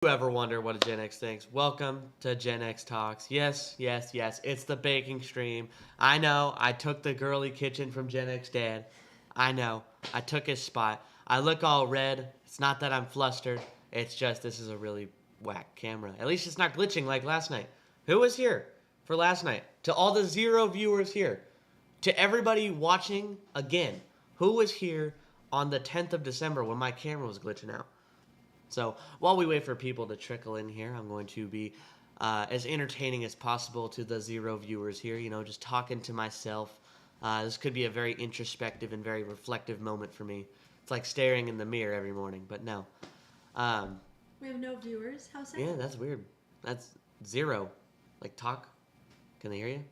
You ever wonder what a Gen X thinks? Welcome to Gen X Talks. Yes, yes, yes. It's the baking stream. I know. I took the girly kitchen from Gen X Dad. I know. I took his spot. I look all red. It's not that I'm flustered. It's just this is a really whack camera. At least it's not glitching like last night. Who was here for last night? To all the 0 viewers here. To everybody watching again. Who was here on the 10th of December when my camera was glitching out? So while we wait for people to trickle in here, I'm going to be as entertaining as possible to the 0 viewers here, just talking to myself. This could be a very introspective and very reflective moment for me. It's like staring in the mirror every morning, but no. We have no viewers. How's that? Yeah, that's weird. That's 0. Like, talk. Can they hear you?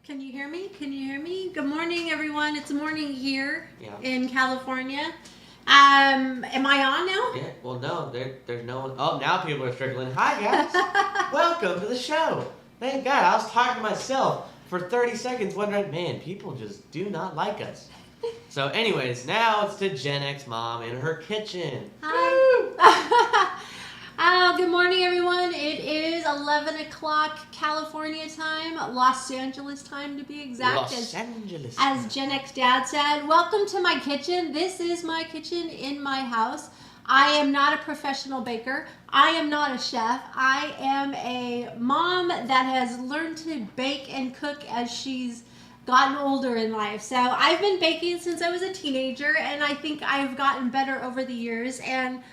Can you hear me? Can you hear me? Good morning, everyone. It's morning here in California. Am I on now? Yeah, well, no, there's no one. Oh, now people are trickling. Hi, guys. Welcome to the show. Thank God. I was talking to myself for 30 seconds wondering, man, people just do not like us. So anyways, now it's to Gen X Mom in her kitchen. Hi. Good morning, everyone. It is 11 o'clock California time, Los Angeles time to be exact. As Gen X Dad said, welcome to my kitchen. This is my kitchen in my house. I am not a professional baker. I am not a chef. I am a mom that has learned to bake and cook as she's gotten older in life. So I've been baking since I was a teenager, and I think I've gotten better over the years. And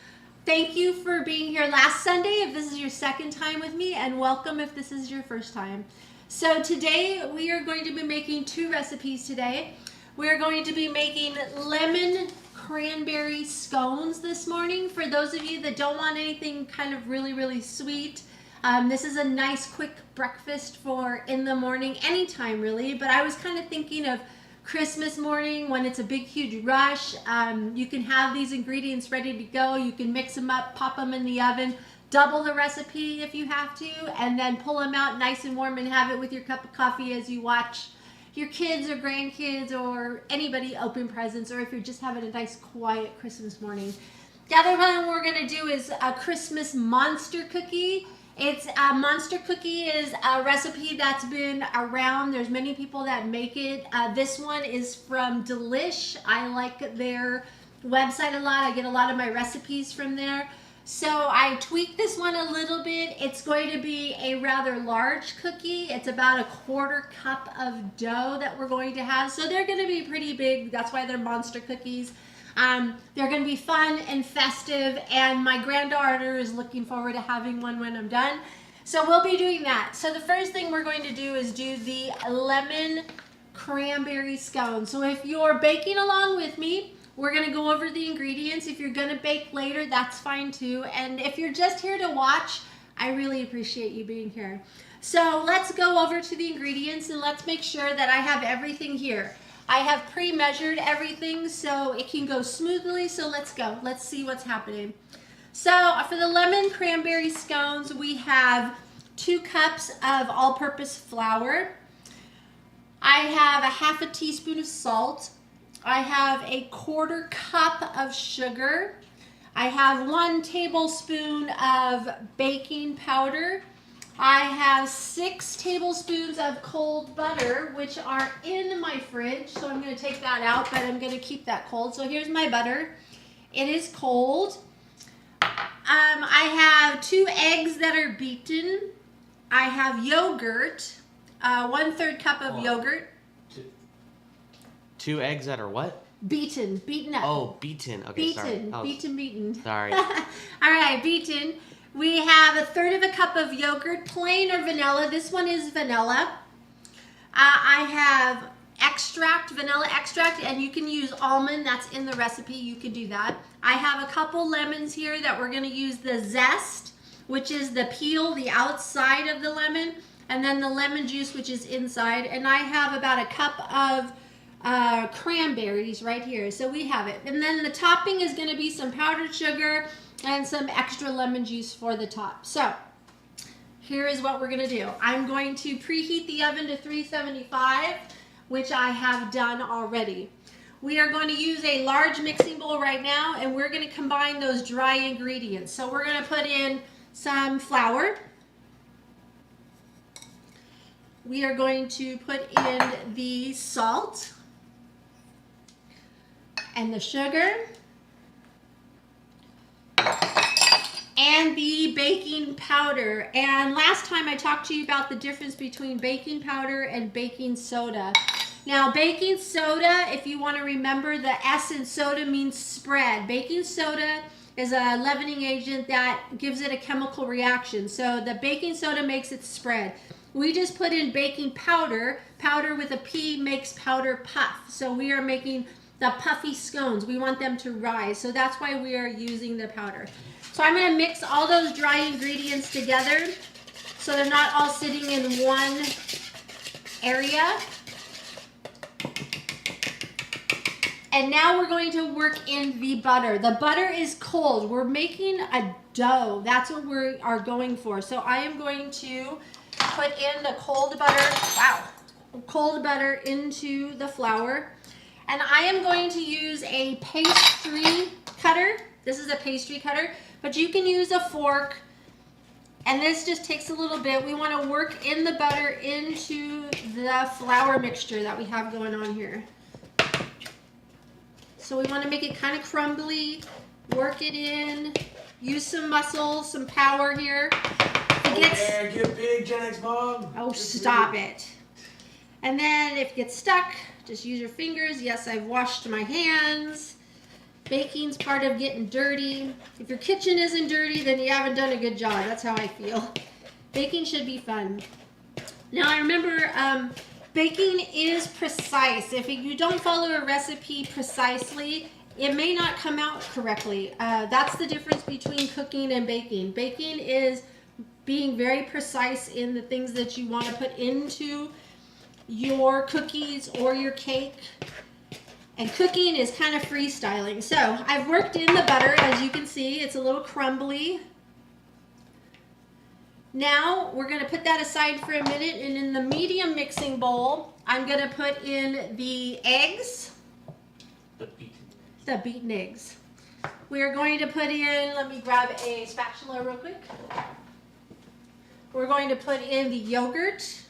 thank you for being here last Sunday if this is your second time with me, and welcome if this is your first time. So today we are going to be making 2 recipes today. We're going to be making lemon cranberry scones this morning. For those of you that don't want anything kind of really sweet, this is a nice quick breakfast for in the morning, anytime really, but I was kind of thinking of Christmas morning when it's a big huge rush. You can have these ingredients ready to go. You can mix them up, pop them in the oven, double the recipe if you have to, and then pull them out nice and warm and have it with your cup of coffee as you watch your kids or grandkids or anybody open presents, or if you're just having a nice quiet Christmas morning. The other one we're going to do is a Christmas monster cookie. It's a monster cookie is a recipe that's been around. There's many people that make it. This one is from Delish. I like their website a lot. I get a lot of my recipes from there. So I tweaked this one a little bit. It's going to be a rather large cookie. It's about a 1/4 cup of dough that we're going to have. So they're going to be pretty big. That's why they're monster cookies. They're going to be fun and festive, and my granddaughter is looking forward to having one when I'm done. So we'll be doing that. So the first thing we're going to do is do the lemon cranberry scone. So if you're baking along with me, we're going to go over the ingredients. If you're going to bake later, that's fine too. And if you're just here to watch, I really appreciate you being here. So let's go over to the ingredients and let's make sure that I have everything here. I have pre-measured everything so it can go smoothly, so let's go. Let's see what's happening. So for the lemon cranberry scones, we have 2 cups of all-purpose flour. I have a 1/2 teaspoon of salt. I have a 1/4 cup of sugar. I have 1 tablespoon of baking powder. I have 6 tablespoons of cold butter, which are in my fridge, so I'm going to take that out, but I'm going to keep that cold. So here's my butter. It is cold. I have 2 eggs that are beaten. I have yogurt, 1/3 cup of yogurt. 2 eggs that are what? Beaten up. Oh, beaten. Okay, beaten. Sorry. Beaten. Sorry. All right, beaten. We have 1/3 cup of yogurt, plain or vanilla. This one is vanilla. I have extract, vanilla extract, and you can use almond. That's in the recipe. You can do that. I have a couple lemons here that we're going to use the zest, which is the peel, the outside of the lemon, and then the lemon juice, which is inside. And I have about a cup of cranberries right here. So we have it. And then the topping is going to be some powdered sugar and some extra lemon juice for the top. So here is what we're going to do. I'm going to preheat the oven to 375, which I have done already. We are going to use a large mixing bowl right now, and we're going to combine those dry ingredients. So we're going to put in some flour. We are going to put in the salt and the sugar and the baking powder. And last time I talked to you about the difference between baking powder and baking soda. Now, baking soda, if you want to remember, the S in soda means spread. Baking soda is a leavening agent that gives it a chemical reaction. So the baking soda makes it spread. We just put in baking powder. Powder with a P makes powder puff. So we are making the puffy scones. We want them to rise. So that's why we are using the powder. So I'm going to mix all those dry ingredients together so they're not all sitting in one area. And now we're going to work in the butter. The butter is cold. We're making a dough. That's what we are going for. So I am going to put in the cold butter, cold butter into the flour. And I am going to use a pastry cutter. This is a pastry cutter, but you can use a fork. And this just takes a little bit. We want to work in the butter into the flour mixture that we have going on here. So we want to make it kind of crumbly, work it in, use some muscle, some power here. Get big, Gen X Mom. Oh, stop it. And then if it gets stuck, just use your fingers. Yes, I've washed my hands. Baking's part of getting dirty. If your kitchen isn't dirty, then you haven't done a good job. That's how I feel. Baking should be fun. Now, I remember baking is precise. If you don't follow a recipe precisely, it may not come out correctly. That's the difference between cooking and baking. Baking is being very precise in the things that you want to put into your cookies or your cake. And cooking is kind of freestyling. So I've worked in the butter, as you can see. It's a little crumbly. Now we're going to put that aside for a minute, and in the medium mixing bowl, I'm going to put in the eggs. The beaten eggs. We're going to put in, let me grab a spatula real quick. We're going to put in the yogurt.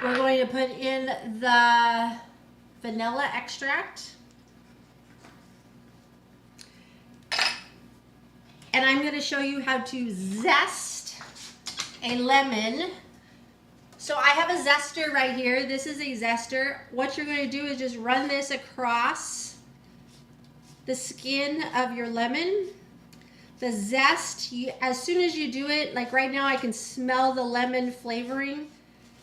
We're going to put in the vanilla extract. And I'm going to show you how to zest a lemon. So I have a zester right here. This is a zester. What you're going to do is just run this across the skin of your lemon. The zest, as soon as you do it, like right now I can smell the lemon flavoring.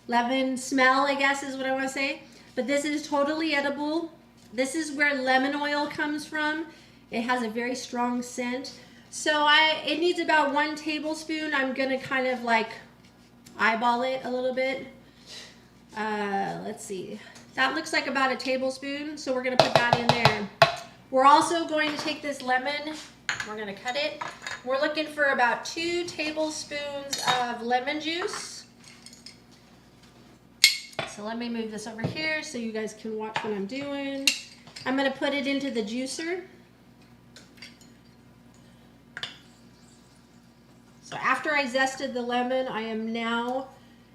Lemon smell, I guess is what I want to say. But this is totally edible. This is where lemon oil comes from. It has a very strong scent. So it needs about 1 tablespoon. I'm going to kind of like eyeball it a little bit. Let's see. That looks like about a tablespoon. So we're going to put that in there. We're also going to take this lemon. We're going to cut it. We're looking for about 2 tablespoons of lemon juice. So let me move this over here so you guys can watch what I'm doing. I'm going to put it into the juicer. So after I zested the lemon, I am now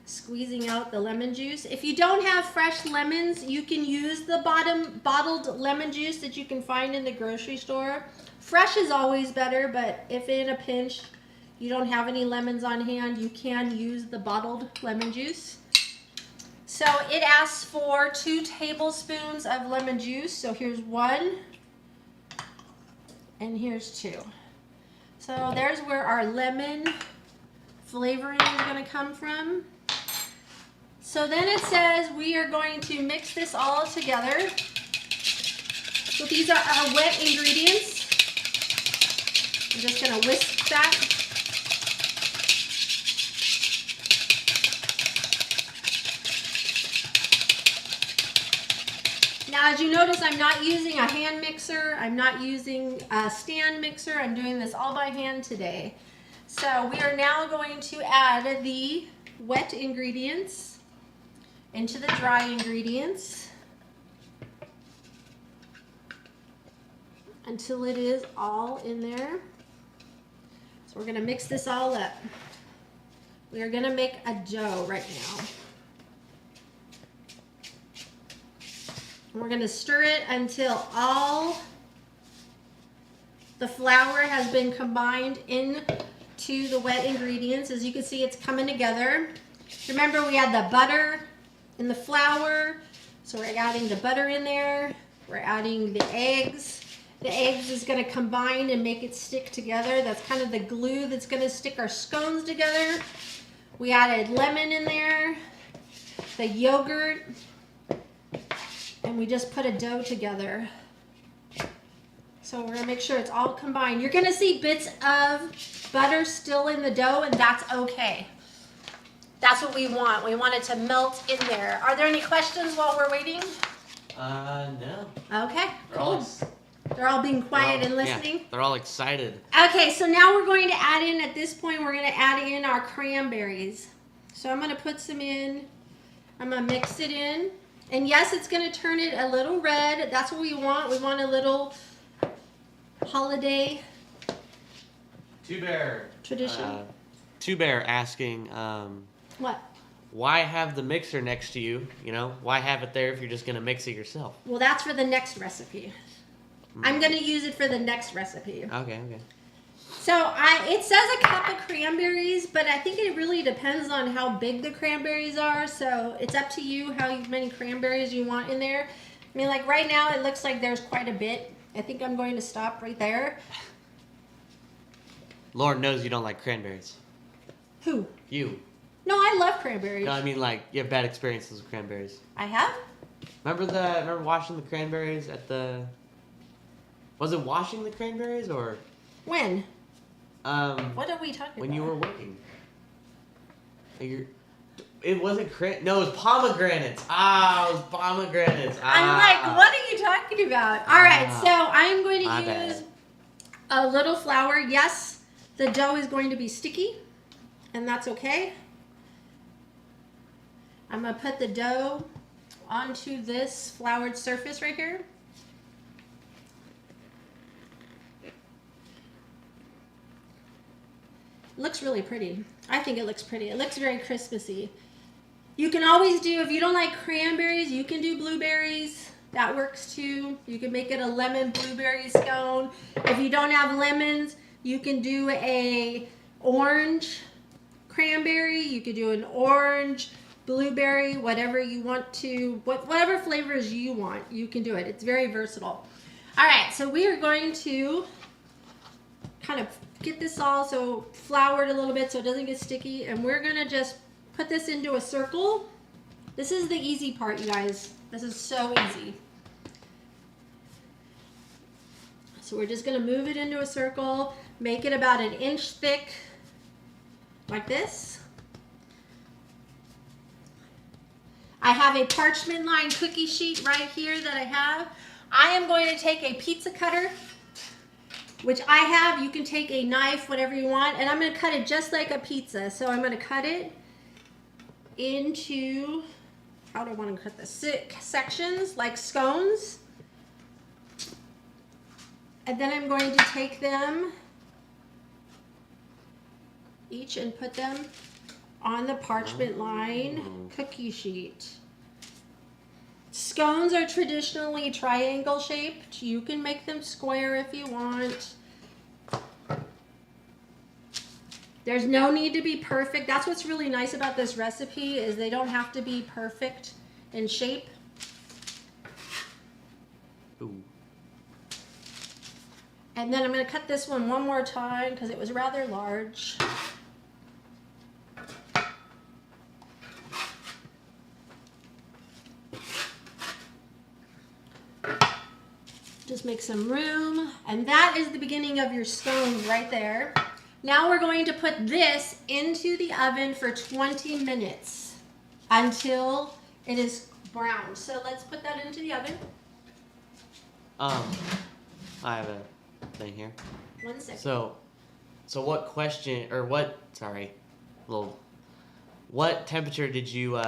squeezing out the lemon juice. If you don't have fresh lemons, you can use the bottled lemon juice that you can find in the grocery store. Fresh is always better, but if in a pinch you don't have any lemons on hand, you can use the bottled lemon juice. So it asks for 2 tablespoons of lemon juice. So here's 1 and here's 2. So there's where our lemon flavoring is going to come from. So then it says we are going to mix this all together. So these are our wet ingredients. I'm just going to whisk that. Now, as you notice, I'm not using a hand mixer. I'm not using a stand mixer. I'm doing this all by hand today. So we are now going to add the wet ingredients into the dry ingredients. until it is all in there. So we're going to mix this all up. We are going to make a dough right now. And we're going to stir it until all the flour has been combined into the wet ingredients. As you can see, it's coming together. Remember, we had the butter and the flour. So we're adding the butter in there. We're adding the eggs. The eggs is going to combine and make it stick together. That's kind of the glue that's going to stick our scones together. We added lemon in there, the yogurt, and we just put a dough together. So we're going to make sure it's all combined. You're going to see bits of butter still in the dough, and that's okay. That's what we want. We want it to melt in there. Are there any questions while we're waiting? No. Okay, cool. They're all being quiet and listening? Yeah, they're all excited. Okay, so now we're going to add in, at this point, we're going to add in our cranberries. So I'm going to put some in. I'm going to mix it in. And yes, it's going to turn it a little red. That's what we want. We want a little holiday tradition. Two Bear asking, what? Why have the mixer next to you? You know, why have it there if you're just going to mix it yourself? Well, that's for the next recipe. I'm going to use it for the next recipe. Okay. So it says a cup of cranberries, but I think it really depends on how big the cranberries are. So it's up to you how many cranberries you want in there. I mean, like right now it looks like there's quite a bit. I think I'm going to stop right there. Lord knows you don't like cranberries. Who? You. No, I love cranberries. No, I mean like you have bad experiences with cranberries. I have? Remember washing the cranberries at the... Was it washing the cranberries or... When? What are we talking about? When you were working. It wasn't no, it was pomegranates. It was pomegranates. I'm like, what are you talking about? All right, so I'm going to use a little flour. Yes, the dough is going to be sticky, and that's okay. I'm going to put the dough onto this floured surface right here. It looks really pretty. I think it looks pretty. It looks very Christmassy. You can always do, if you don't like cranberries, you can do blueberries. That works too. You can make it a lemon blueberry scone. If you don't have lemons, you can do a orange cranberry. You could do an orange blueberry, whatever you want to, whatever flavors you want, you can do it. It's very versatile. All right, so we are going to kind of get this all so floured a little bit so it doesn't get sticky, and we're gonna just put this into a circle. This is the easy part, you guys. This is so easy. So we're just gonna move it into a circle, make it about 1 inch thick, like this. I have a parchment lined cookie sheet right here that I have. I am going to take a pizza cutter, which I have. You can take a knife, whatever you want, and I'm going to cut it just like a pizza. So I'm going to cut it into, how do I want to cut this? Sections, like scones. And then I'm going to take them each and put them on the parchment line cookie sheet. Scones are traditionally triangle shaped. You can make them square if you want. There's no need to be perfect. That's what's really nice about this recipe, is they don't have to be perfect in shape. Ooh. And then I'm going to cut this one more time because it was rather large. Just make some room, and that is the beginning of your scones right there. Now we're going to put this into the oven for 20 minutes until it is brown. So let's put that into the oven. I have a thing here. 1 second. So what question, or what temperature did you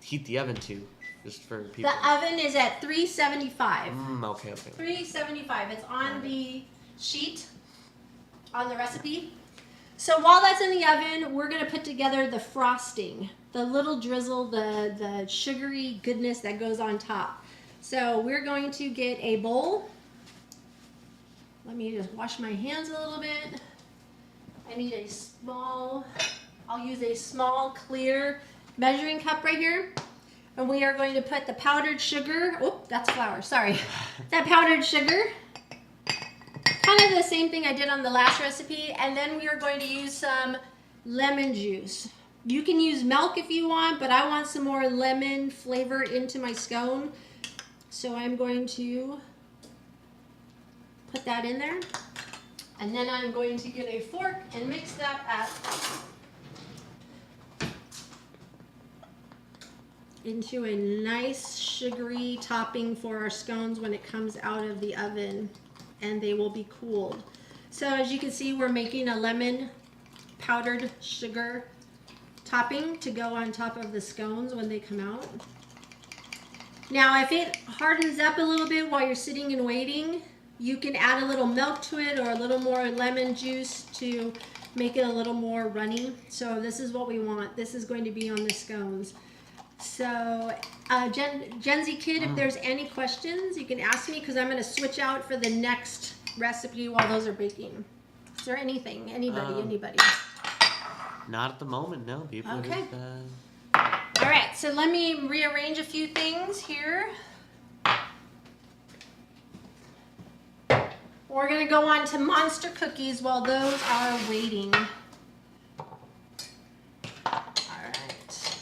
heat the oven to? just for people. The oven is at 375. Okay. 375. It's on the sheet, on the recipe. So while that's in the oven, we're going to put together the frosting, the little drizzle, the sugary goodness that goes on top. So we're going to get a bowl. Let me just wash my hands a little bit. I need I'll use a small clear measuring cup right here. And we are going to put the powdered sugar. Oh, that's flour, sorry. That powdered sugar. Kind of the same thing I did on the last recipe. And then we are going to use some lemon juice. You can use milk if you want, but I want some more lemon flavor into my scone. So I'm going to put that in there. And then I'm going to get a fork and mix that up into a nice sugary topping for our scones when it comes out of the oven, and they will be cooled. So as you can see, we're making a lemon powdered sugar topping to go on top of the scones when they come out. Now if it hardens up a little bit while you're sitting and waiting, you can add a little milk to it or a little more lemon juice to make it a little more runny. So this is what we want. This is going to be on the scones. So Gen Z Kid, if there's any questions, you can ask me because I'm going to switch out for the next recipe while those are baking. Is there anything? Anybody? Not at the moment, no. People Okay. Just, All right, so let me rearrange a few things here. We're going to go on to monster cookies while those are waiting. All right.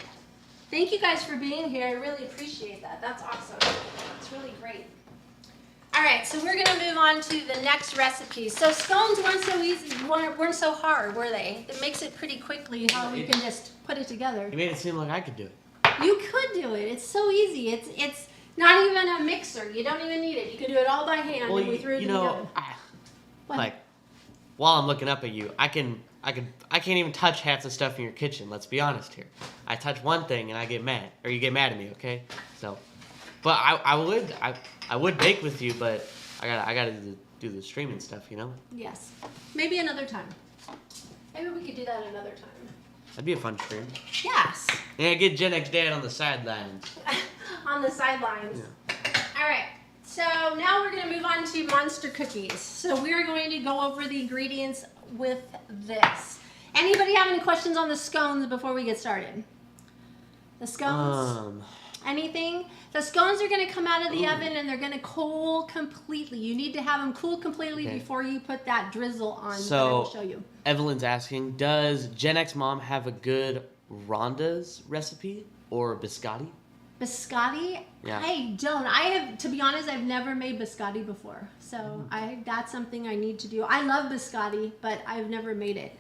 Thank you guys for being here. I really appreciate that. That's awesome. It's really great. All right, so we're going to move on to the next recipe. So scones weren't so easy, weren't so hard, were they? It makes it pretty quickly how we can just put it together. You made it seem like I could do it. You could do it. It's so easy. It's not even a mixer. You don't even need it. You can do it all by hand. Well, and we threw it in the oven. Like, while I'm looking up at you, I can't even touch half the stuff in your kitchen. Let's be honest here. I touch one thing and I get mad, or you get mad at me, okay? So, but I would bake with you, but I gotta do the streaming stuff, you know? Yes. Maybe another time. Maybe we could do that another time. That'd be a fun stream. Yes. Yeah, get Gen X Dad on the sidelines. On the sidelines. Yeah. All right. So now we're going to move on to monster cookies. So we're going to go over the ingredients with this. Anybody have any questions on the scones before we get started? The scones? Anything? The scones are going to come out of the oven and they're going to cool completely. You need to have them cool completely before you put that drizzle on. So, I will show you. Evelyn's asking, does Gen X Mom have a good Rhonda's recipe or biscotti? Biscotti? Yeah. I don't. To be honest, I've never made biscotti before. So that's something I need to do. I love biscotti, but I've never made it.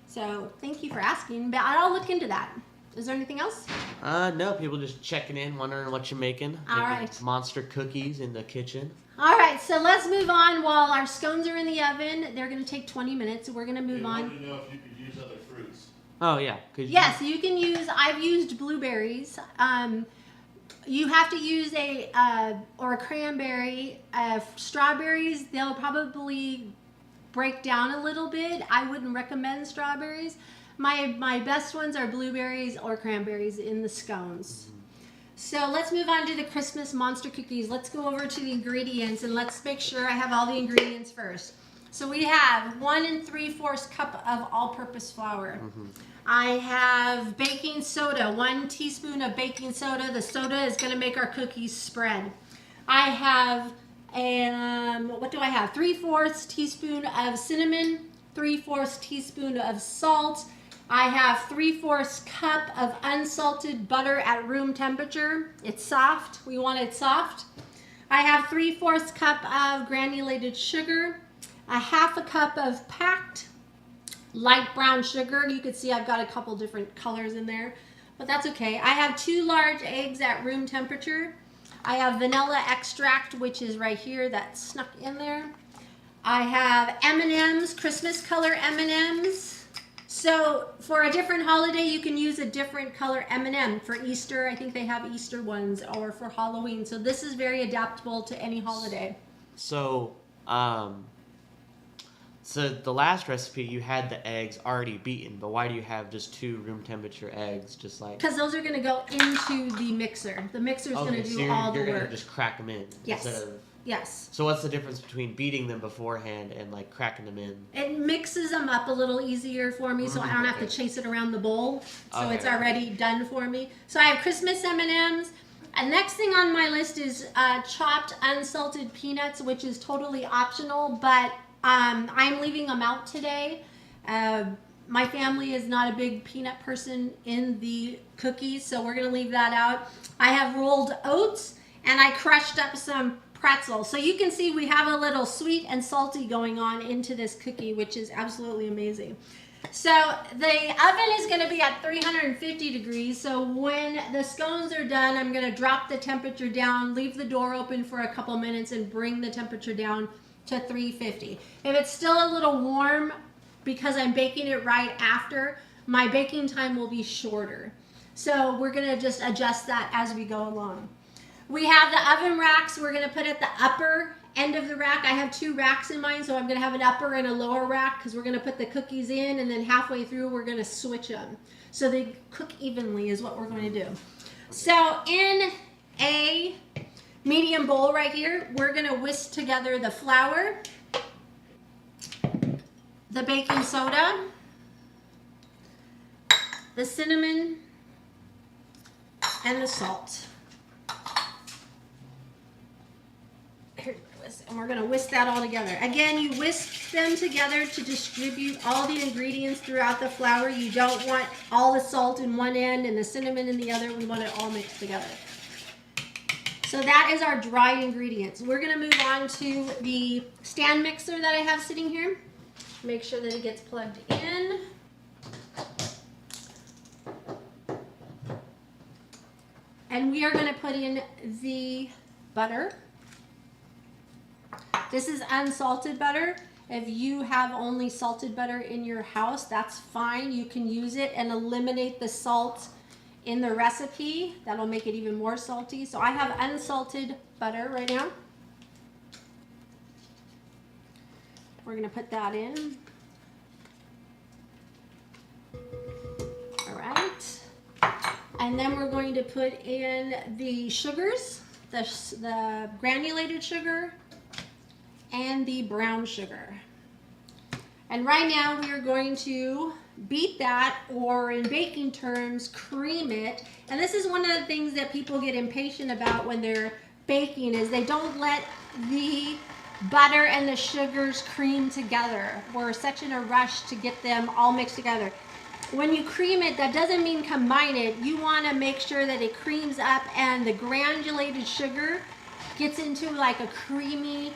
So thank you for asking. But I'll look into that. Is there anything else? No, people just checking in, wondering what you're making. All Making right. Monster cookies in the kitchen. All right, so let's move on. While our scones are in the oven, they're going to take 20 minutes. So we're going to move on. I wanted to know if you could use other fruits. Oh, yeah. Yes, you can use, I've used blueberries. You have to use a cranberry. Strawberries, they'll probably break down a little bit. I wouldn't recommend strawberries. My best ones are blueberries or cranberries in the scones. So let's move on to the Christmas monster cookies. Let's go over to the ingredients and let's make sure I have all the ingredients first. So we have 1 3/4 cup of all-purpose flour. I have baking soda, 1 teaspoon of baking soda. The soda is going to make our cookies spread. I have, what do I have? 3/4 teaspoon of cinnamon, 3/4 teaspoon of salt. I have 3/4 cup of unsalted butter at room temperature. It's soft. We want it soft. I have 3/4 cup of granulated sugar, a 1/2 cup of packed light brown sugar. You can see I've got a couple different colors in there, but that's okay. I have 2 large eggs at room temperature. I have vanilla extract, which is right here, that's snuck in there. I have M&Ms, Christmas color M&Ms. So for a different holiday, you can use a different color M&M. For Easter, I think they have Easter ones, or for Halloween. So this is very adaptable to any holiday. So, so the last recipe you had the eggs already beaten, but why do you have just 2 room temperature eggs? Just like because those are going to go into the mixer. The mixer's going to do all the work. You're going to just crack them in. Yes. Instead of, yes. So what's the difference between beating them beforehand and like cracking them in? It mixes them up a little easier for me, so I don't have to chase it around the bowl. So it's already done for me. So I have Christmas M&Ms. And next thing on my list is chopped unsalted peanuts, which is totally optional, but I'm leaving them out today. My family is not a big peanut person in the cookies, so we're going to leave that out. I have rolled oats, and I crushed up some pretzel. So you can see we have a little sweet and salty going on into this cookie, which is absolutely amazing. So the oven is going to be at 350 degrees. So when the scones are done, I'm going to drop the temperature down, leave the door open for a couple minutes, and bring the temperature down to 350. If it's still a little warm, because I'm baking it right after, my baking time will be shorter. So we're going to just adjust that as we go along. We have the oven racks we're going to put at the upper end of the rack. I have 2 racks in mine, so I'm going to have an upper and a lower rack because we're going to put the cookies in, and then halfway through we're going to switch them. So they cook evenly is what we're going to do. So in a medium bowl right here, we're going to whisk together the flour, the baking soda, the cinnamon, and the salt. And we're going to whisk that all together. Again, you whisk them together to distribute all the ingredients throughout the flour. You don't want all the salt in one end and the cinnamon in the other. We want it all mixed together. So that is our dry ingredients. We're going to move on to the stand mixer that I have sitting here. Make sure that it gets plugged in. And we are going to put in the butter. This is unsalted butter. If you have only salted butter in your house, that's fine. You can use it and eliminate the salt in the recipe. That'll make it even more salty. So I have unsalted butter right now. We're going to put that in. All right. And then we're going to put in the sugars, the granulated sugar, and the brown sugar. And right now we are going to beat that, or in baking terms, cream it. And this is one of the things that people get impatient about when they're baking, is they don't let the butter and the sugars cream together. We're such in a rush to get them all mixed together. When you cream it, that doesn't mean combine it. You want to make sure that it creams up and the granulated sugar gets into like a creamy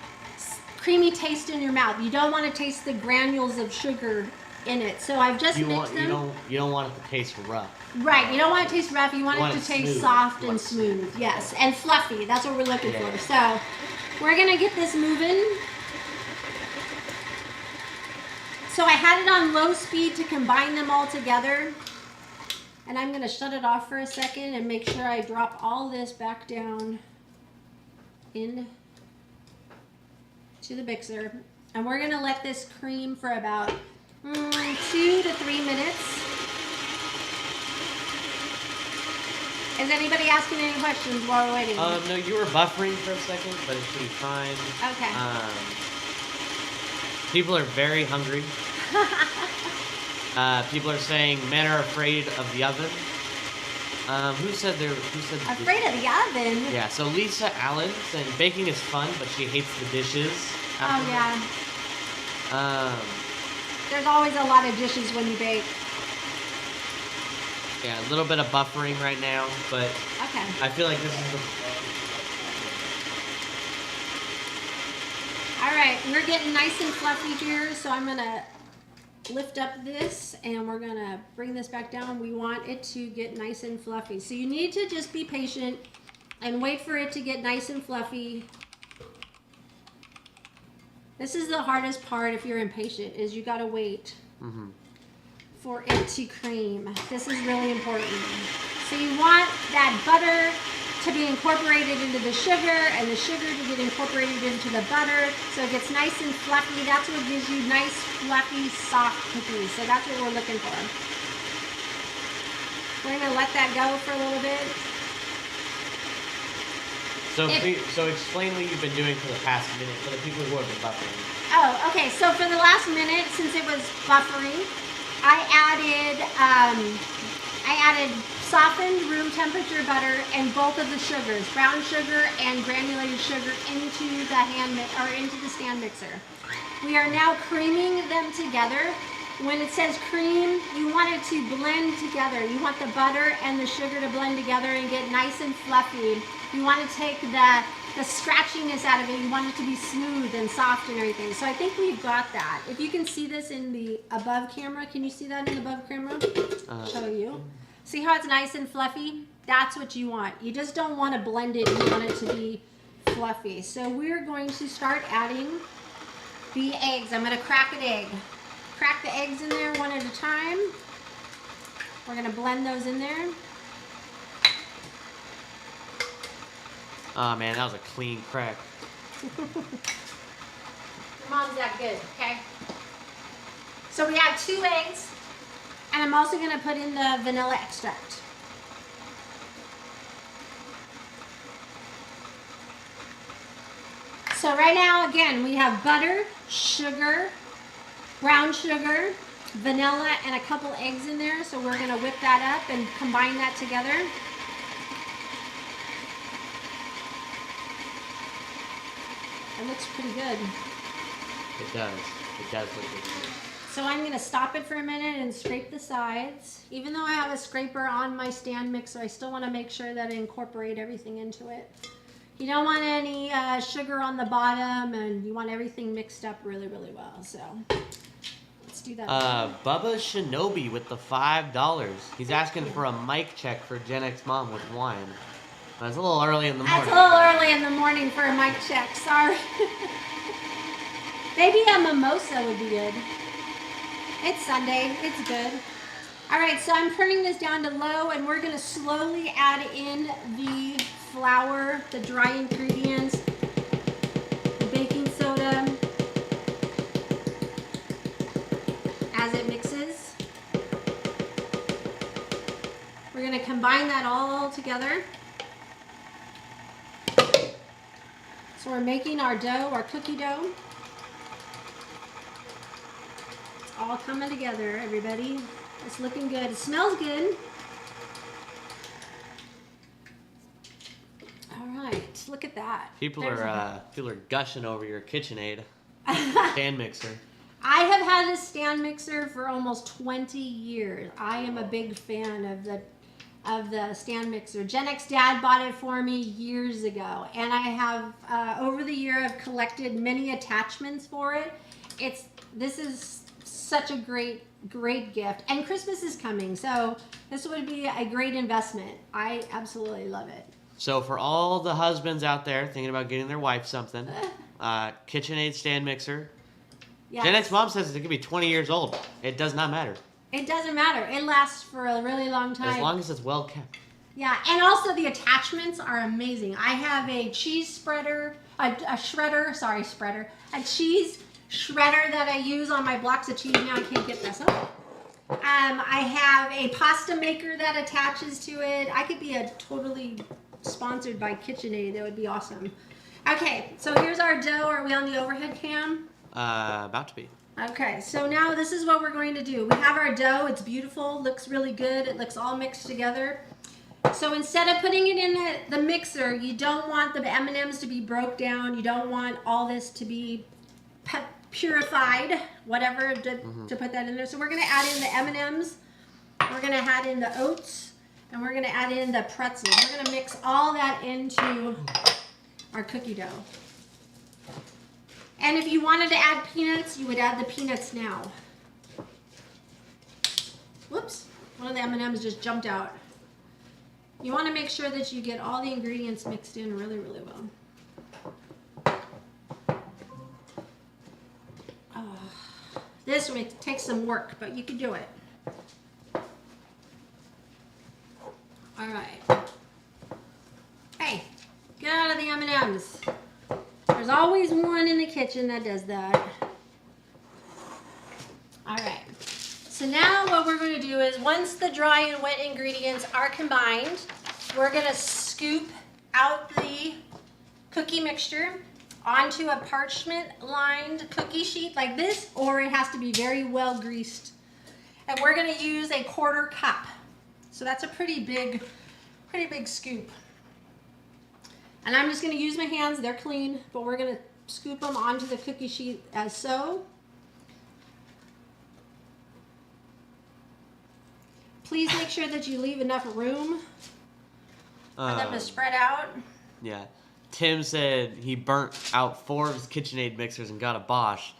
taste in your mouth. You don't want to taste the granules of sugar in it. So I've just mixed them. You don't want it to taste rough. Right. You don't want it to taste rough. You want it to taste smooth. soft and smooth. Yes. And fluffy. That's what we're looking for. So we're going to get this moving. So I had it on low speed to combine them all together. And I'm going to shut it off for a second and make sure I drop all this back down in to the mixer. And we're going to let this cream for about 2 to 3 minutes. Is anybody asking any questions while we're waiting? No, you were buffering for a second, but it should be fine. Okay. People are very hungry. People are saying men are afraid of the oven. Who said Afraid of the oven? Yeah, so Lisa Allen saying baking is fun, but she hates the dishes. Oh, yeah. There's always a lot of dishes when you bake. Yeah, a little bit of buffering right now, but okay. I feel like this is the... All right, we're getting nice and fluffy here, so I'm going to lift up this and we're going to bring this back down. We want it to get nice and fluffy. So you need to just be patient and wait for it to get nice and fluffy. This is the hardest part if you're impatient, is you got to wait for it to cream. This is really important. So you want that butter to be incorporated into the sugar and the sugar to get incorporated into the butter so it gets nice and fluffy. That's what gives you nice, fluffy, soft cookies. So that's what we're looking for. We're going to let that go for a little bit. So explain what you've been doing for the past minute for the people who have been buffering. Oh, okay. So for the last minute, since it was buffering, I added softened room temperature butter and both of the sugars, brown sugar and granulated sugar, into the stand mixer. We are now creaming them together. When it says cream, you want it to blend together. You want the butter and the sugar to blend together and get nice and fluffy. You want to take the scratchiness out of it. You want it to be smooth and soft and everything. So I think we've got that. If you can see this in the above camera, can you see that in the above camera? Show you. See how it's nice and fluffy? That's what you want. You just don't want to blend it. You want it to be fluffy. So we're going to start adding the eggs. I'm going to crack an egg. Crack the eggs in there one at a time. We're going to blend those in there. Oh man, that was a clean crack. Your mom's that good, okay? So we have 2 eggs, and I'm also going to put in the vanilla extract. So right now, again, we have butter, sugar, brown sugar, vanilla, and a couple eggs in there. So we're going to whip that up and combine that together. It looks pretty good. It does. It does look good. So I'm going to stop it for a minute and scrape the sides. Even though I have a scraper on my stand mixer, I still want to make sure that I incorporate everything into it. You don't want any sugar on the bottom, and you want everything mixed up really, really well. So let's do that. Bubba Shinobi with the $5. He's asking for a mic check for Gen X Mom with wine. That's a little early in the morning. That's a little early in the morning for a mic check. Sorry. Maybe a mimosa would be good. It's Sunday. It's good. All right, so I'm turning this down to low, and we're going to slowly add in the flour, the dry ingredients, the baking soda, as it mixes. We're going to combine that all together. So we're making our dough, our cookie dough. It's all coming together, everybody. It's looking good. It smells good. All right, look at that. People are gushing over your KitchenAid stand mixer. I have had this stand mixer for almost 20 years. I am a big fan of the stand mixer. Gen X Dad bought it for me years ago, and I have over the year I've collected many attachments for it. This is such a great gift, and Christmas is coming, so this would be a great investment. I absolutely love it. So for all the husbands out there thinking about getting their wife something, KitchenAid stand mixer. Yes. Gen X Mom says it could be 20 years old. It does not matter. It doesn't matter. It lasts for a really long time. As long as it's well kept. Yeah, and also the attachments are amazing. I have a cheese spreader, a cheese shredder that I use on my blocks of cheese. Now I can't get this up. I have a pasta maker that attaches to it. I could be totally sponsored by KitchenAid. That would be awesome. Okay, so here's our dough. Are we on the overhead cam? About to be. Okay, so now this is what we're going to do. We have our dough. It's beautiful. Looks really good. It looks all mixed together. So instead of putting it in the mixer, you don't want the M&Ms to be broke down. You don't want all this to be purified, whatever, to put that in there. So we're going to add in the M&Ms. We're going to add in the oats. And we're going to add in the pretzels. We're going to mix all that into our cookie dough. And if you wanted to add peanuts, you would add the peanuts now. Whoops, one of the M&Ms just jumped out. You want to make sure that you get all the ingredients mixed in really, really well. This takes some work, but you can do it. in the kitchen that does that. All right. So now what we're going to do is once the dry and wet ingredients are combined, we're going to scoop out the cookie mixture onto a parchment lined cookie sheet like this, or it has to be very well greased. And we're going to use a 1/4 cup. So that's a pretty big scoop. And I'm just going to use my hands, they're clean, but we're going to scoop them onto the cookie sheet as so. Please make sure that you leave enough room for them to spread out. Yeah. Tim said he burnt out 4 of his KitchenAid mixers and got a Bosch.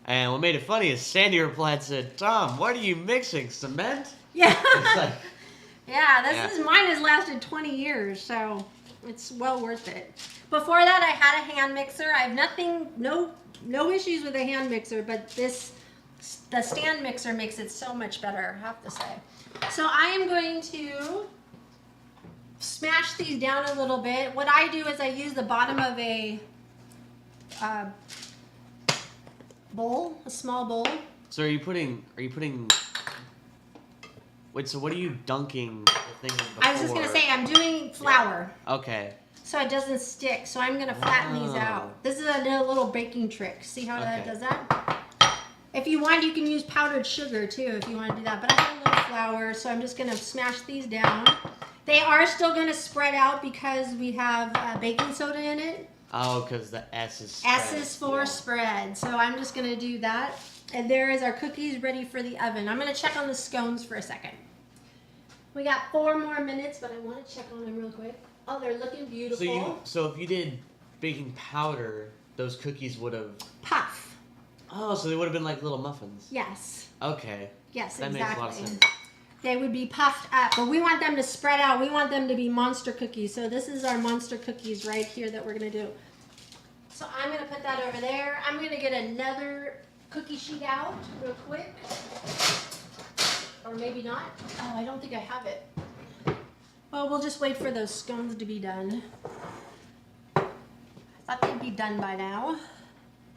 And what made it funny is Sandy replied and said, Tom, what are you mixing? Cement? Yeah. It's like, Yeah, mine has lasted 20 years, so it's well worth it. Before that, I had a hand mixer. I have no issues with a hand mixer, but the stand mixer makes it so much better, I have to say. So I am going to smash these down a little bit. What I do is I use the bottom of a bowl, a small bowl. so are you putting wait, so what are you dunking the thing before? I was just going to say, I'm doing flour. Okay. So it doesn't stick. So I'm going to flatten these out. This is a little baking trick. See how that does that? If you want, you can use powdered sugar too if you want to do that. But I have a little flour, so I'm just going to smash these down. They are still going to spread out because we have baking soda in it. Oh, because the S is spread. S is for spread. So I'm just going to do that. And there is our cookies ready for the oven. I'm going to check on the scones for a second. We got 4 more minutes, but I want to check on them real quick. Oh, they're looking beautiful. So if you did baking powder, those cookies would have... Puff. Oh, so they would have been like little muffins. Yes. Okay. Yes, that exactly. makes a lot of sense. They would be puffed up, but we want them to spread out. We want them to be monster cookies. So this is our monster cookies right here that we're going to do. So I'm going to put that over there. I'm going to get another cookie sheet out real quick. Or maybe not. Oh, I don't think I have it. Well, we'll just wait for those scones to be done. I thought they'd be done by now.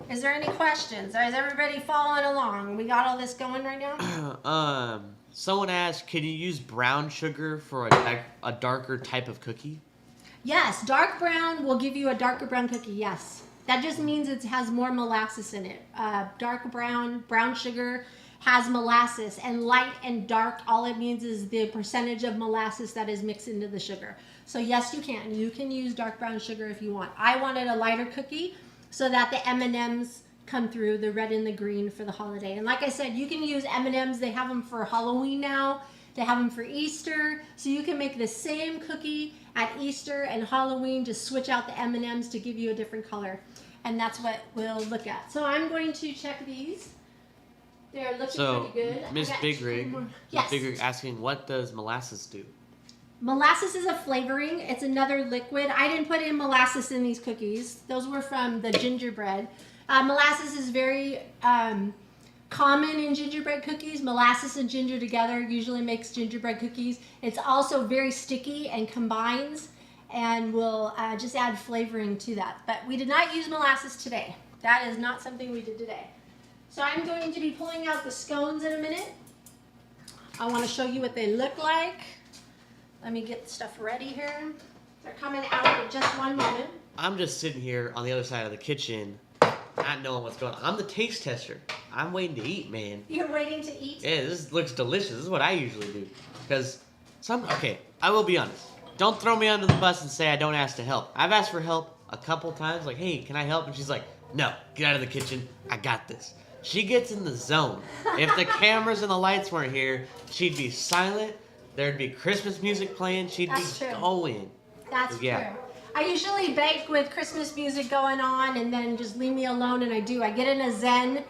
Is there any questions? Is everybody following along? We got all this going right now? Someone asked, can you use brown sugar for a darker type of cookie? Yes, dark brown will give you a darker brown cookie, yes. That just means it has more molasses in it. Dark brown sugar has molasses, and light and dark, all it means is the percentage of molasses that is mixed into the sugar. So yes, you can. You can use dark brown sugar if you want. I wanted a lighter cookie so that the M&Ms come through, the red and the green for the holiday. And like I said, you can use M&Ms. They have them for Halloween now. They have them for Easter. So you can make the same cookie at Easter and Halloween, just switch out the M&Ms to give you a different color. And that's what we'll look at. So I'm going to check these. They're looking pretty good. Miss Big Rig, yes. Big Rig asking, what does molasses do? Molasses is a flavoring. It's another liquid. I didn't put in molasses in these cookies. Those were from the gingerbread. Molasses is very common in gingerbread cookies. Molasses and ginger together usually makes gingerbread cookies. It's also very sticky and combines and will just add flavoring to that. But we did not use molasses today. That is not something we did today. So I'm going to be pulling out the scones in a minute. I want to show you what they look like. Let me get stuff ready here. They're coming out in just one moment. I'm just sitting here on the other side of the kitchen, not knowing what's going on. I'm the taste tester. I'm waiting to eat, man. You're waiting to eat? Yeah, this looks delicious. This is what I usually do. Because okay, I will be honest. Don't throw me under the bus and say I don't ask to help. I've asked for help a couple times, like, hey, can I help? And she's like, no, get out of the kitchen. I got this. She gets in the zone. If the cameras and the lights weren't here, she'd be silent. There'd be Christmas music playing. She'd be going. That's true. I usually bake with Christmas music going on and then just leave me alone, and I do. I get in a zen.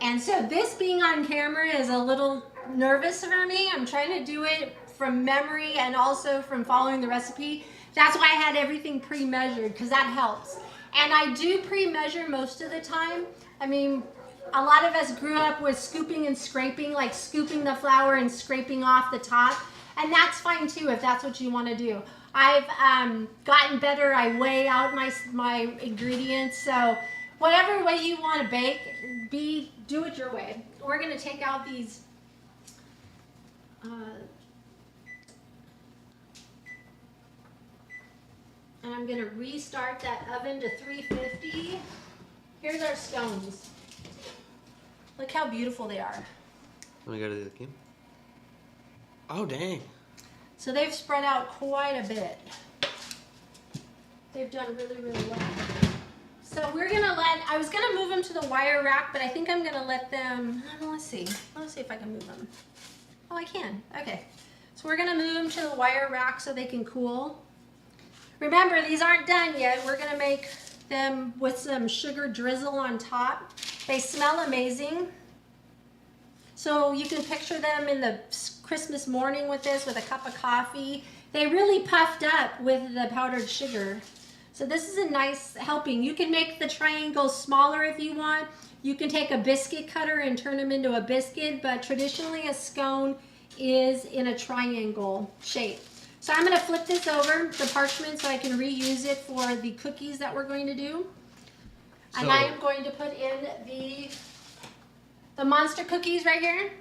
And so this being on camera is a little nervous for me. I'm trying to do it from memory and also from following the recipe. That's why I had everything pre-measured, because that helps. And I do pre-measure most of the time. I mean, a lot of us grew up with scooping and scraping, like scooping the flour and scraping off the top. And that's fine too, if that's what you want to do. I've gotten better. I weigh out my ingredients. So whatever way you want to bake, do it your way. We're going to take out these and I'm going to restart that oven to 350. Here's our scones. Look how beautiful they are. Let me go to the other game. Oh, dang. So they've spread out quite a bit. They've done really, really well. So we're going to I was going to move them to the wire rack, but I think I'm going to let them, let's see if I can move them. Oh, I can. Okay. So we're going to move them to the wire rack so they can cool. Remember, these aren't done yet. We're going to make them with some sugar drizzle on top. They smell amazing. So you can picture them in the Christmas morning with this, with a cup of coffee. They really puffed up with the powdered sugar. So this is a nice helping. You can make the triangles smaller if you want. You can take a biscuit cutter and turn them into a biscuit, but traditionally a scone is in a triangle shape. So I'm going to flip this over, the parchment, so I can reuse it for the cookies that we're going to do. And I am going to put in the monster cookies right here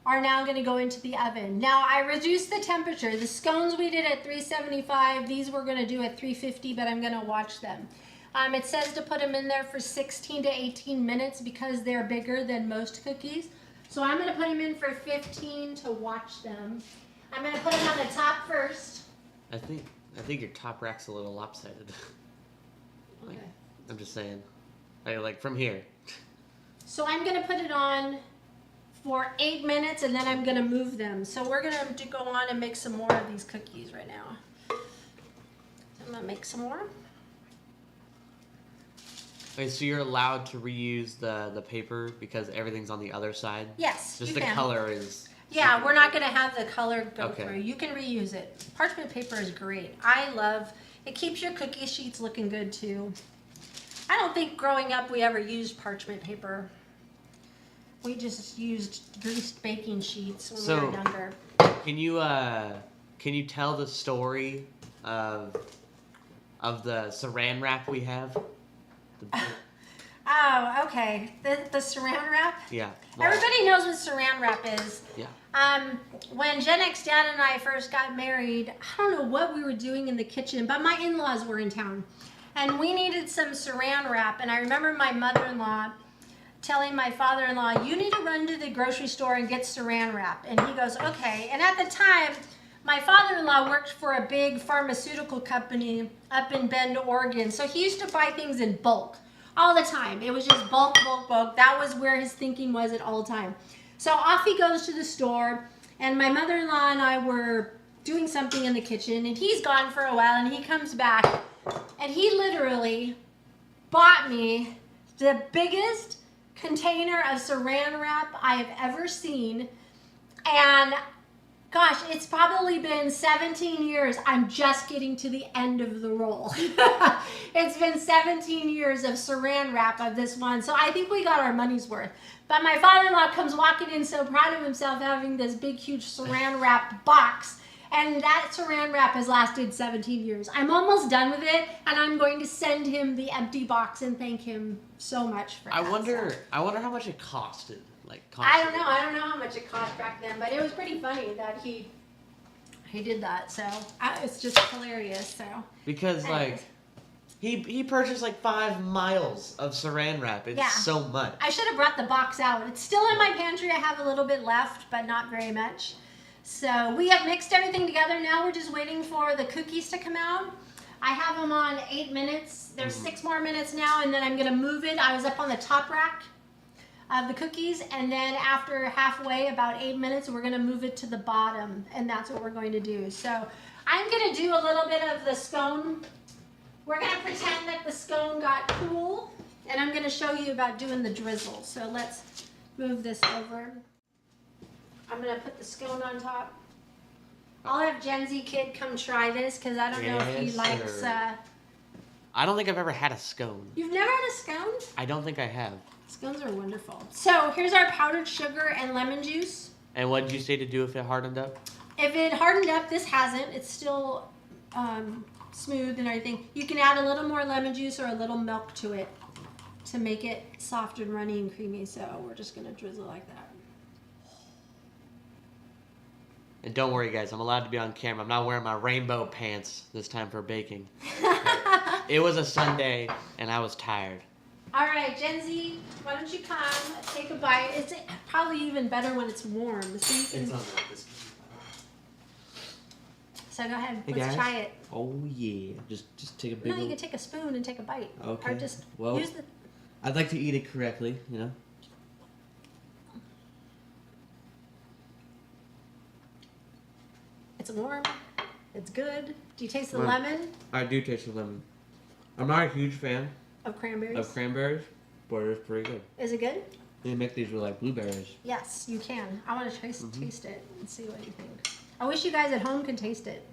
are now going to go into the oven. Now I reduced the temperature. The scones we did at 375. These we're going to do at 350, but I'm going to watch them. It says to put them in there for 16 to 18 minutes because they're bigger than most cookies. So I'm going to put them in for 15 to watch them. I'm going to put them on the top first. I think your top rack's a little lopsided. Okay. I'm just saying. Like from here. So I'm going to put it on for 8 minutes and then I'm going to move them. So we're going to go on and make some more of these cookies right now. I'm going to make some more. Okay, so you're allowed to reuse the paper because everything's on the other side? Yes, Just you the can. color is... Yeah, we're not going to have the color go Okay. through. You can reuse it. Parchment paper is great. I love it. Keeps your cookie sheets looking good too. I don't think growing up we ever used parchment paper. We just used greased baking sheets when we were younger. Can you tell the story of the saran wrap we have? Oh, okay. The saran wrap? Yeah. Everybody knows what saran wrap is. Yeah. When Gen X Dad and I first got married, I don't know what we were doing in the kitchen, but my in-laws were in town. And we needed some saran wrap. And I remember my mother-in-law telling my father-in-law, you need to run to the grocery store and get saran wrap. And he goes, okay. And at the time, my father-in-law worked for a big pharmaceutical company up in Bend, Oregon. So he used to buy things in bulk all the time. It was just bulk, bulk, bulk. That was where his thinking was at all time. So off he goes to the store, and my mother-in-law and I were doing something in the kitchen, and he's gone for a while, and he comes back, and he literally bought me the biggest container of saran wrap I have ever seen. And gosh, it's probably been 17 years. I'm just getting to the end of the roll. It's been 17 years of saran wrap of this one. So I think we got our money's worth. But my father-in-law comes walking in so proud of himself having this big, huge saran wrap box. And that saran wrap has lasted 17 years. I'm almost done with it, and I'm going to send him the empty box and thank him so much for that. I wonder how much it costed. I don't know how much it cost back then, but it was pretty funny that he did that. So it's just hilarious. So because anyways. he purchased 5 miles of saran wrap. It's so much. I should have brought the box out. It's still in my pantry. I have a little bit left, but not very much. So we have mixed everything together. Now we're just waiting for the cookies to come out. I have them on 8 minutes. There's 6 more minutes now, and then I'm gonna move it. I was up on the top rack of the cookies, and then after halfway, about 8 minutes, we're gonna move it to the bottom, and that's what we're going to do. So I'm gonna do a little bit of the scone. We're gonna pretend that the scone got cool, and I'm gonna show you about doing the drizzle. So let's move this over. I'm gonna put the scone on top. I'll have Gen Z kid come try this because I don't know if he likes. I don't think I've ever had a scone. You've never had a scone? I don't think I have. Scones are wonderful. So here's our powdered sugar and lemon juice. And what did you say to do if it hardened up? If it hardened up, this hasn't. It's still smooth and everything. You can add a little more lemon juice or a little milk to it. to make it soft and runny and creamy. So we're just gonna drizzle like that. And don't worry, guys. I'm allowed to be on camera. I'm not wearing my rainbow pants this time for baking. It was a Sunday, and I was tired. All right, Gen Z, why don't you come take a bite? It's probably even better when it's warm. So you can. It's not like this. So go ahead. Hey, Let's guys. try it. Oh yeah, just take a big. No, you can take a spoon and take a bite. Okay. Or just Well, use the. I'd like to eat it correctly, you know. It's warm. It's good. Do you taste the Well, lemon I do taste the lemon. I'm not a huge fan of cranberries? of cranberries, but it's pretty good. Is it good? They make these with like blueberries. Yes, you can. I want to taste it and see what you think. I wish you guys at home could taste it.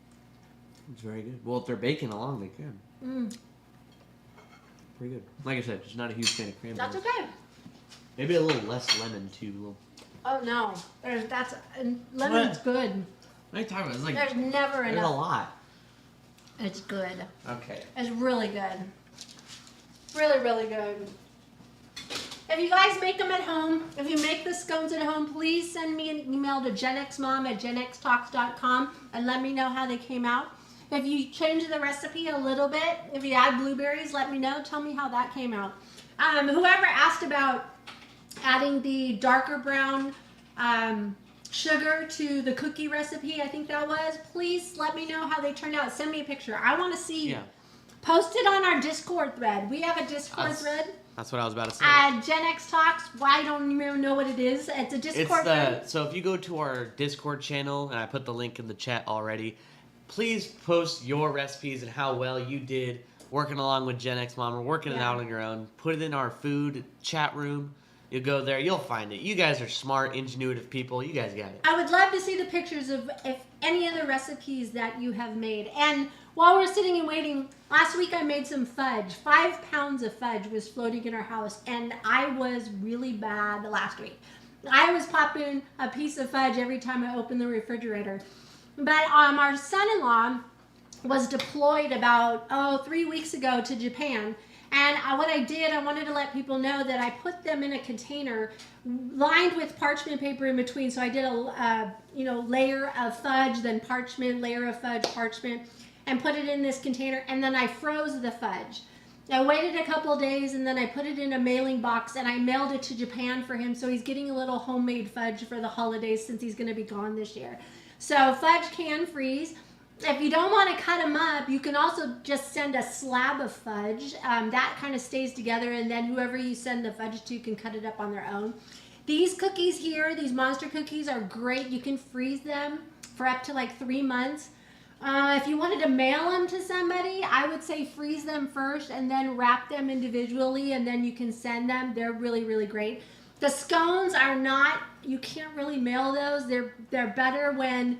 It's very good. Well, if they're baking along, they can. Mm, Pretty good. Like I said, just not a huge fan of cranberries. that's okay. Maybe a little less lemon too. A little. Oh no, and lemon's What? good. What are you talking about? It's like There's never there's a enough. lot. It's good. Okay. It's really good. Really, really good. If you guys make them at home, if you make the scones at home, please send me an email to genxmom@genxtalks.com and let me know how they came out. If you change the recipe a little bit, if you add blueberries, let me know. Tell me how that came out. Whoever asked about adding the darker brown sugar to the cookie recipe, I think that was, please let me know how they turned out. Send me a picture. I want to see. Yeah. Post it on our Discord thread. We have a Discord thread. That's what I was about to say. Gen X Talks. Well, I don't even know what it is. It's a Discord thread. So if you go to our Discord channel, and I put the link in the chat already, please post your recipes and how well you did working along with Gen X Mom or working it out on your own. Put it in our food chat room. You'll go there. You'll find it. You guys are smart, ingenuitive people. You guys got it. I would love to see the pictures of if any of the recipes that you have made. And while we're sitting and waiting, last week I made some fudge. 5 pounds of fudge was floating in our house, and I was really bad last week. I was popping a piece of fudge every time I opened the refrigerator. But our son-in-law was deployed about 3 weeks ago to Japan. And what I did, I wanted to let people know that I put them in a container lined with parchment paper in between. So I did a layer of fudge, then parchment, layer of fudge, parchment, and put it in this container. And then I froze the fudge. I waited a couple days, and then I put it in a mailing box, and I mailed it to Japan for him. So he's getting a little homemade fudge for the holidays since he's going to be gone this year. So fudge can freeze. If you don't want to cut them up, you can also just send a slab of fudge. That kind of stays together, and then whoever you send the fudge to can cut it up on their own. These cookies here, these monster cookies, are great. You can freeze them for up to like 3 months. If you wanted to mail them to somebody, I would say freeze them first and then wrap them individually, and then you can send them. They're really, really great. The scones are not, you can't really mail those. They're better when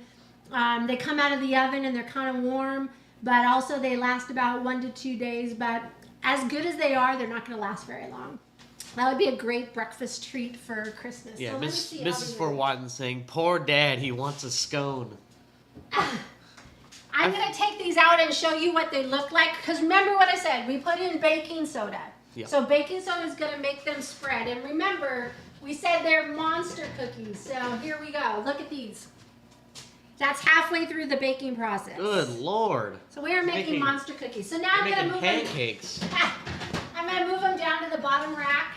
they come out of the oven and they're kind of warm, but also they last about 1 to 2 days. But as good as they are, they're not going to last very long. That would be a great breakfast treat for Christmas. Yeah, so Mrs. Fort Watson saying, "Poor Dad, he wants a scone." I'm going to take these out and show you what they look like. Because remember what I said, we put in baking soda. Yeah. So baking soda is going to make them spread. And remember, we said they're monster cookies. So here we go. Look at these. That's halfway through the baking process. Good Lord. So we are making monster cookies. So now I'm going to move pancakes. them. I'm going to move them down to the bottom rack.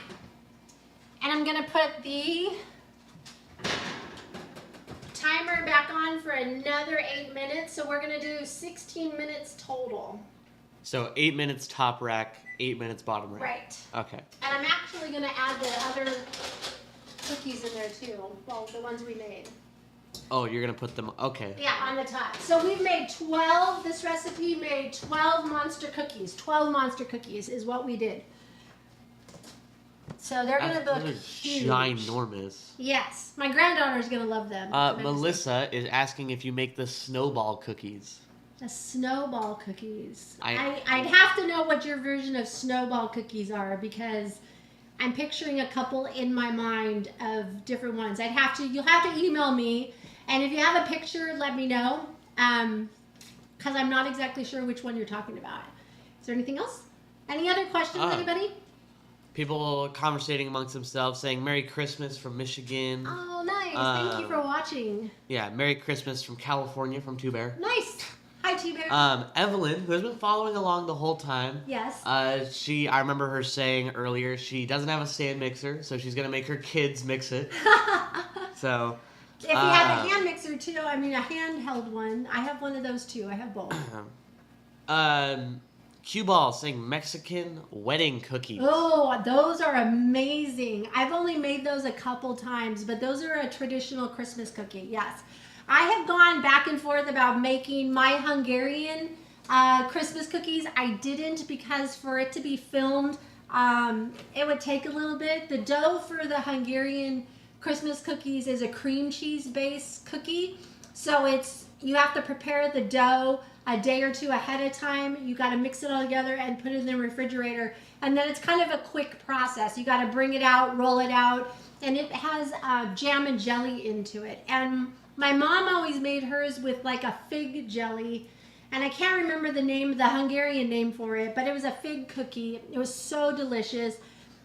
And I'm going to put the timer back on for another 8 minutes. So we're going to do 16 minutes total. So 8 minutes top rack, 8 minutes bottom rack. Right. Okay. And I'm actually going to add the other cookies in there too. Well, the ones we made. Oh, you're going to put them, okay. Yeah, on the top. So we've made 12, this recipe made 12 monster cookies. 12 monster cookies is what we did. So they're going to look huge. Ginormous. Yes. My granddaughter's going to love them. Melissa is asking if you make the snowball cookies. The snowball cookies. I'd have to know what your version of snowball cookies are, because I'm picturing a couple in my mind of different ones. You'll have to email me, and if you have a picture, let me know, because I'm not exactly sure which one you're talking about. Is there anything else? Any other questions, anybody? people conversating amongst themselves, saying Merry Christmas from Michigan. Oh, nice. Thank you for watching. Yeah, Merry Christmas from California from Two Bear. Nice. Hi, Two Bear. Evelyn, who has been following along the whole time. Yes. I remember her saying earlier she doesn't have a stand mixer, so she's going to make her kids mix it. So... If you have a hand mixer too, I mean a handheld one, I have one of those too. I have both. Cue Ball saying Mexican wedding cookies. Oh, those are amazing. I've only made those a couple times, but those are a traditional Christmas cookie. Yes. I have gone back and forth about making my Hungarian Christmas cookies. I didn't because for it to be filmed, it would take a little bit. The dough for the Hungarian Christmas cookies is a cream cheese based cookie, so you have to prepare the dough a day or two ahead of time. You got to mix it all together and put it in the refrigerator, and then it's kind of a quick process. You got to bring it out, roll it out, and it has jam and jelly into it. And my mom always made hers with like a fig jelly, and I can't remember the Hungarian name for it, but it was a fig cookie. It was so delicious.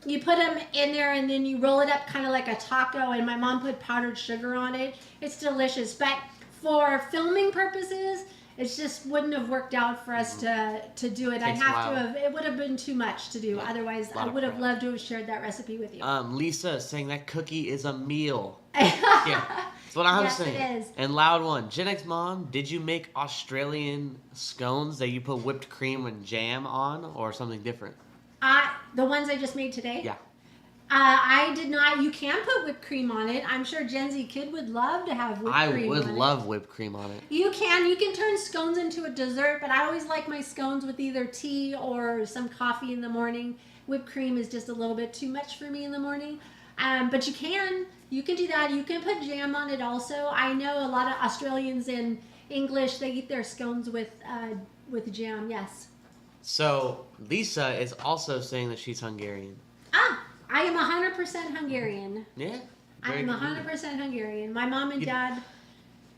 You put them in there and then you roll it up kind of like a taco, and my mom put powdered sugar on it. It's delicious, but for filming purposes, it just wouldn't have worked out for us to do it. It would have been too much to do. Yeah, otherwise, I would have loved to have shared that recipe with you. Lisa is saying that cookie is a meal. Yeah, that's what I'm saying. It is. And Loud One, Gen X Mom, did you make Australian scones that you put whipped cream and jam on, or something different? The ones I just made today? Yeah. I did not. You can put whipped cream on it. I'm sure Gen Z Kid would love to have whipped cream on it. I would love whipped cream on it. You can turn scones into a dessert, but I always like my scones with either tea or some coffee in the morning. Whipped cream is just a little bit too much for me in the morning. But you can do that. You can put jam on it also. I know a lot of Australians and English, they eat their scones with jam, yes. So, Lisa is also saying that she's Hungarian. I am 100% Hungarian. Yeah. I am 100% Hungarian. My mom and dad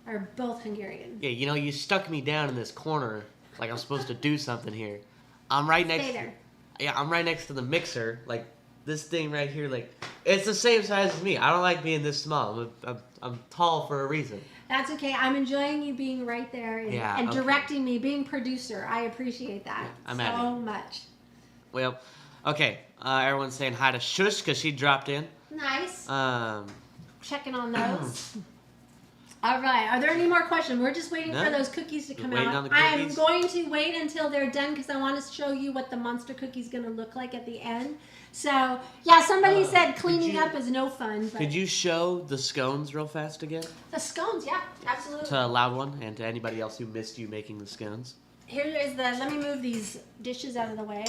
are both Hungarian. Yeah, you stuck me down in this corner like I'm supposed to do something here. I'm right next Stay there. Yeah, I'm right next to the mixer. Like, this thing right here, like, it's the same size as me. I don't like being this small. I'm tall for a reason. That's okay. I'm enjoying you being right there and directing me, being producer. I appreciate that so much. Well, okay. Everyone's saying hi to Shush because she dropped in. Nice. Checking on those. All right. Are there any more questions? We're just waiting for those cookies to come out. I'm going to wait until they're done because I want to show you what the monster cookie is going to look like at the end. So, yeah, somebody said cleaning up is no fun. But could you show the scones real fast again? The scones, yeah, absolutely. To Loud One and to anybody else who missed you making the scones. Here is let me move these dishes out of the way.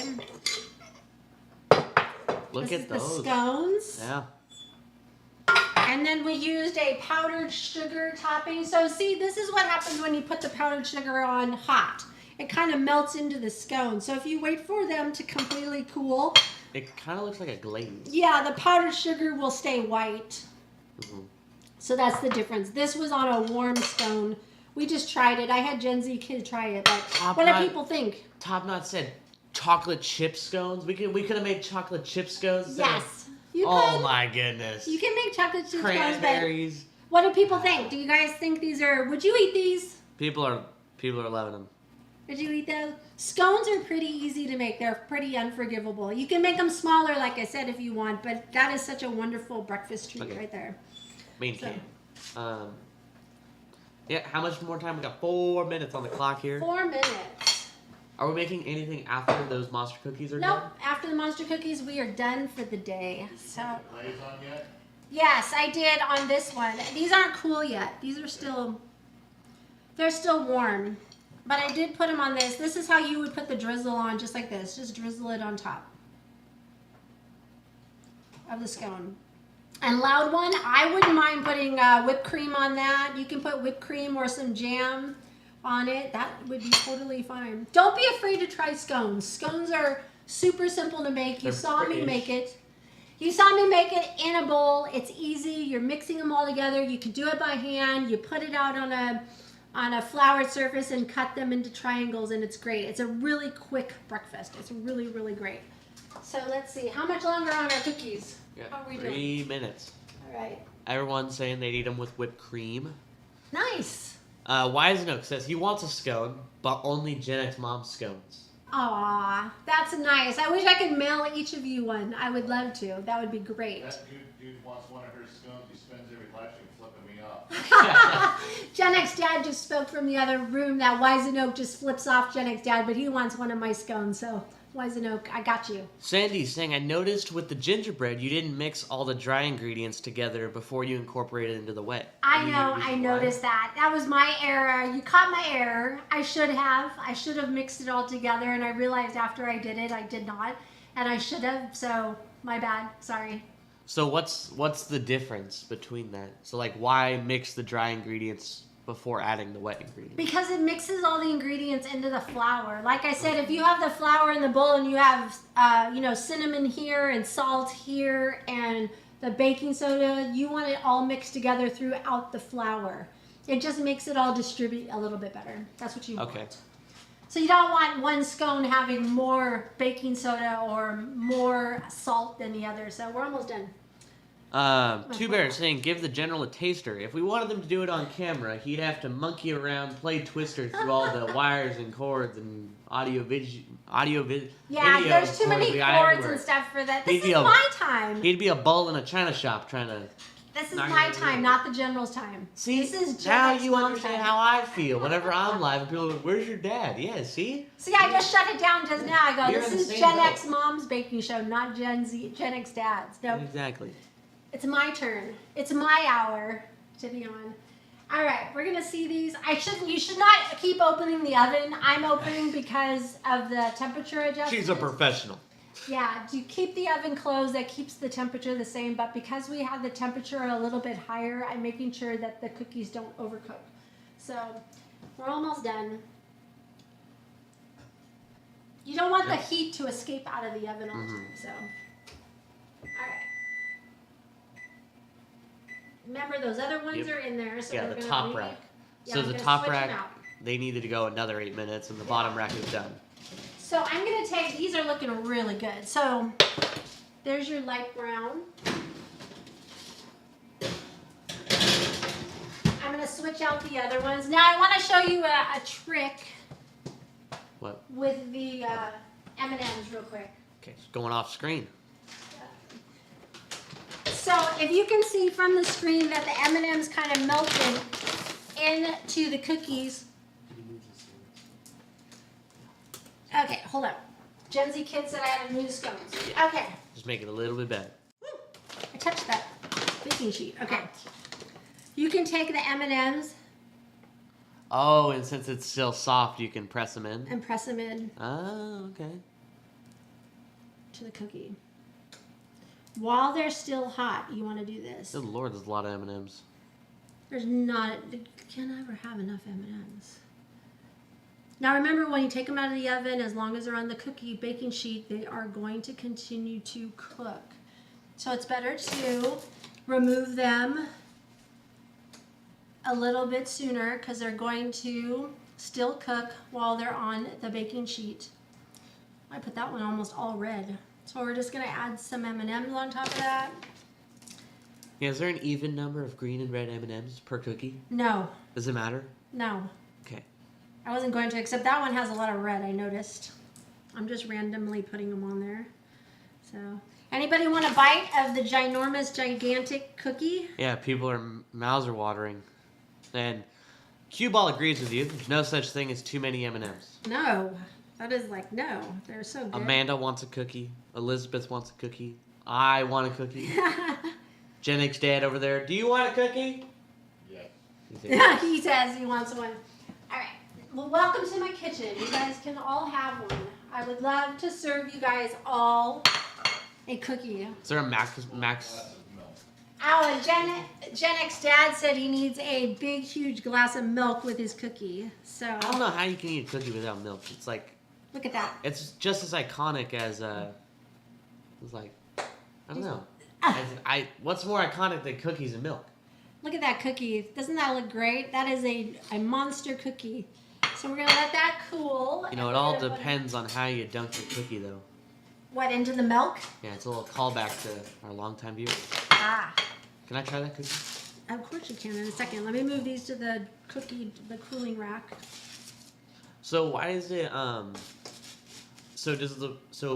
Look at those. The scones. Yeah. And then we used a powdered sugar topping. So see, this is what happens when you put the powdered sugar on hot. It kind of melts into the scone. So if you wait for them to completely cool, it kind of looks like a glaze. Yeah, the powdered sugar will stay white. Mm-hmm. So that's the difference. This was on a warm scone. We just tried it. I had Gen Z Kid try it. But what do people think? Top Knot said chocolate chip scones. We could have made chocolate chip scones. Yes. You could. My goodness. You can make chocolate chip scones. Cranberries. What do people think? Do you guys think these are... Would you eat these? People are loving them. Would you eat those? Scones are pretty easy to make. They're pretty unforgivable. You can make them smaller, like I said, if you want, but that is such a wonderful breakfast treat right there. Yeah, how much more time? We got 4 minutes on the clock here. 4 minutes. Are we making anything after those monster cookies are done? Nope. After the monster cookies, we are done for the day. So. Glaze on yet? Yes, I did on this one. These aren't cool yet. These are still. They're still warm. But I did put them on this. This is how you would put the drizzle on, just like this. Just drizzle it on top of the scone. And Loud One, I wouldn't mind putting whipped cream on that. You can put whipped cream or some jam on it. That would be totally fine. Don't be afraid to try scones. Scones are super simple to make. You saw me make it. You saw me make it in a bowl. It's easy. You're mixing them all together. You can do it by hand. You put it out on a floured surface and cut them into triangles, and it's great. It's a really quick breakfast. It's really, really great. So let's see. How much longer on our cookies? Yeah, How are we 3 minutes. All right. Everyone's saying they eat them with whipped cream. Nice. Wise Nook says he wants a scone, but only Gen X Mom's scones. Aw, that's nice. I wish I could mail each of you one. I would love to. That would be great. That dude wants one of her scones. He spends every live stream flipping me off. Gen X Dad just spoke from the other room that Wise and Oak just flips off Gen X Dad, but he wants one of my scones. So, Wise and Oak, I got you. Sandy's saying, I noticed with the gingerbread, you didn't mix all the dry ingredients together before you incorporated it into the wet. I know, I noticed that. That was my error. You caught my error. I should have mixed it all together, and I realized after I did it, I did not. And I should have, so my bad. Sorry. So what's the difference between that? So like, why mix the dry ingredients before adding the wet ingredients? Because it mixes all the ingredients into the flour. Like I said, if you have the flour in the bowl and you have, cinnamon here and salt here and the baking soda, you want it all mixed together throughout the flour. It just makes it all distribute a little bit better. That's what you want. Okay. So you don't want one scone having more baking soda or more salt than the other. So we're almost done. Two Bears saying, give the general a taster. If we wanted them to do it on camera, he'd have to monkey around, play Twister through all the wires and cords and Yeah, video there's too many cords we got cords everywhere. and stuff for that. He'd This be is a- my time. He'd be a bull in a china shop trying to... This is Not my gonna do time, it. not the general's time. See, This is Gen now X you mom's understand time. how I feel whenever I'm live and people are like, where's your dad? Yeah, see? See, I just shut it down just now. I go, You're this in the is same Gen boat. X mom's baking show, not Gen X dad's. No, Exactly. it's my turn. It's my hour to be on. All right, we're gonna see these. You should not keep opening the oven. I'm opening because of the temperature adjustment. She's a professional. Yeah, you keep the oven closed. That keeps the temperature the same. But because we have the temperature a little bit higher, I'm making sure that the cookies don't overcook. So we're almost done. You don't want the heat to escape out of the oven all the time. So, all right. Remember, those other ones are in there. So Yeah, we're the gonna top leave rack. it. Yeah, So I'm the gonna top switch 'em rack, out. they needed to go another 8 minutes, and the bottom rack is done. So I'm gonna take, these are looking really good. So there's your light brown. I'm gonna switch out the other ones. Now I wanna show you a trick What? with the M&Ms real quick. Okay, it's going off screen. So if you can see from the screen that the M&Ms kind of melted into the cookies. Okay, hold on. Gen Z kids said I had to move scones. Okay. Just make it a little bit better. I touched that baking sheet. Okay. You can take the M&Ms Oh, and since it's still soft, you can press them in. and press them in Oh, okay. to the cookie. While they're still hot, you want to do this. Good Lord, there's a lot of M&Ms. There's not, you can't ever have enough M&Ms. Now remember, when you take them out of the oven, as long as they're on the cookie baking sheet, they are going to continue to cook. So it's better to remove them a little bit sooner because they're going to still cook while they're on the baking sheet. I put that one almost all red. So we're just gonna add some M&Ms on top of that. Yeah, is there an even number of green and red M&Ms per cookie? No, Does it matter? no. Okay. I wasn't going to, except that one has a lot of red, I noticed. I'm just randomly putting them on there. So, anybody want a bite of the ginormous, gigantic cookie? Yeah, mouths are watering. And Cue Ball agrees with you. There's no such thing as too many M&Ms. No, that is like, no, they're so good. Amanda wants a cookie. Elizabeth wants a cookie. I want a cookie. Gen X Dad over there, do you want a cookie? Yes. He says he wants one. All right. Well, welcome to my kitchen. You guys can all have one. I would love to serve you guys all a cookie. Is there a max? Glass of milk. Oh, and Gen X Dad said he needs a big, huge glass of milk with his cookie. So I don't know how you can eat a cookie without milk. It's like, look at that. it's just as iconic as it's like, I don't know. Ah. What's more iconic than cookies and milk? Look at that cookie. Doesn't that look great? That is a monster cookie. So we're gonna let that cool. You know, it all depends on how you dunk your cookie, though. What, into the milk? Yeah, it's a little callback to our longtime viewers. Ah. Can I try that cookie? Of course you can in a second. Let me move these to the cooling rack. So why is it so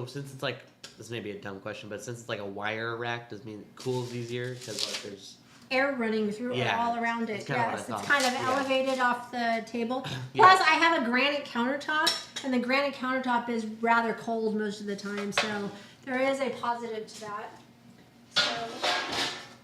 since it's like, this may be a dumb question, but since it's like a wire rack, does it mean it cools easier because like there's air running through it all around it. Yes, it's kind of elevated off the table. Yeah. Plus, I have a granite countertop, and the granite countertop is rather cold most of the time, so there is a positive to that. So,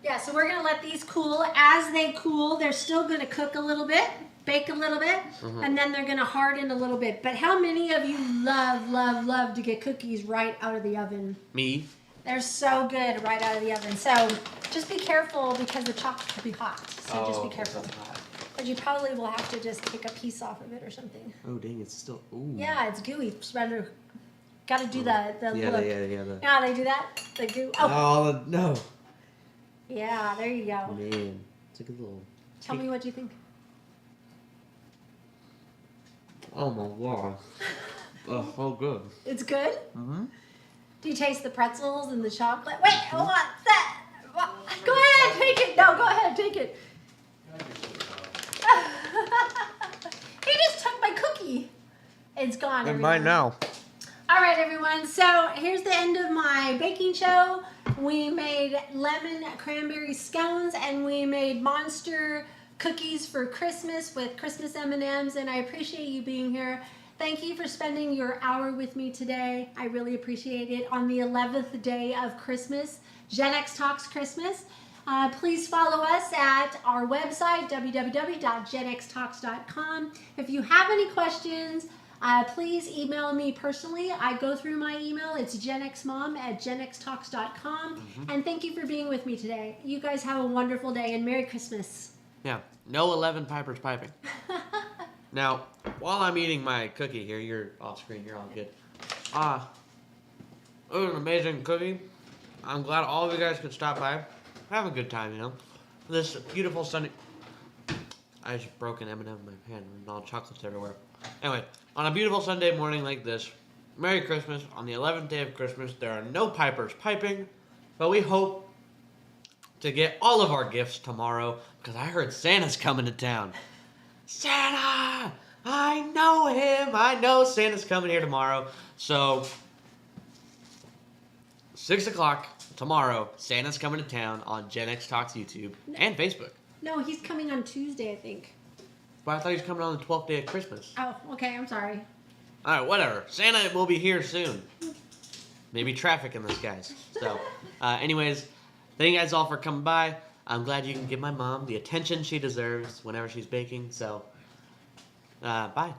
yeah, so we're gonna let these cool. As they cool, they're still gonna cook a little bit, bake a little bit, and then they're gonna harden a little bit. But how many of you love to get cookies right out of the oven? me? They're so good right out of the oven. So just be careful because the chocolate could be hot. So just be careful. But you probably will have to just take a piece off of it or something. Oh dang, it's still. Ooh. Yeah, it's gooey. Got to do the look. Yeah. They do that. The goo. Oh no. Yeah, there you go. Man, it's like a little. Tell me what you think. Oh my god. Oh, so good. It's good. Mhm. Do you taste the pretzels and the chocolate? Wait, hold on. Go ahead, take it. No, go ahead, take it. He just took my cookie. It's gone. And mine now. All right, everyone. So here's the end of my baking show. We made lemon cranberry scones, and we made monster cookies for Christmas with Christmas M&Ms. And I appreciate you being here. Thank you for spending your hour with me today. I really appreciate it. On the 11th day of Christmas, Gen X Talks Christmas. Please follow us at our website, www.genxtalks.com. If you have any questions, please email me personally. I go through my email. It's genxmom@genxtalks.com. And thank you for being with me today. You guys have a wonderful day and Merry Christmas. Yeah, no 11 pipers piping. Now, while I'm eating my cookie here, you're off screen, you're all good. It was an amazing cookie. I'm glad all of you guys could stop by. Have a good time, you know. This beautiful Sunday. I just broke an M&M in my hand and all chocolates everywhere. Anyway, on a beautiful Sunday morning like this, Merry Christmas. On the 11th day of Christmas, there are no pipers piping, but we hope to get all of our gifts tomorrow because I heard Santa's coming to town. Santa! I know him! I know Santa's coming here tomorrow. So, 6 o'clock tomorrow, Santa's coming to town on Gen X Talks YouTube and Facebook. No, he's coming on Tuesday, I think. But I thought he was coming on the 12th day of Christmas. Oh, okay, I'm sorry. Alright, whatever. Santa will be here soon. Maybe traffic in the skies. So, anyways, thank you guys all for coming by. I'm glad you can give my mom the attention she deserves whenever she's baking. So, bye.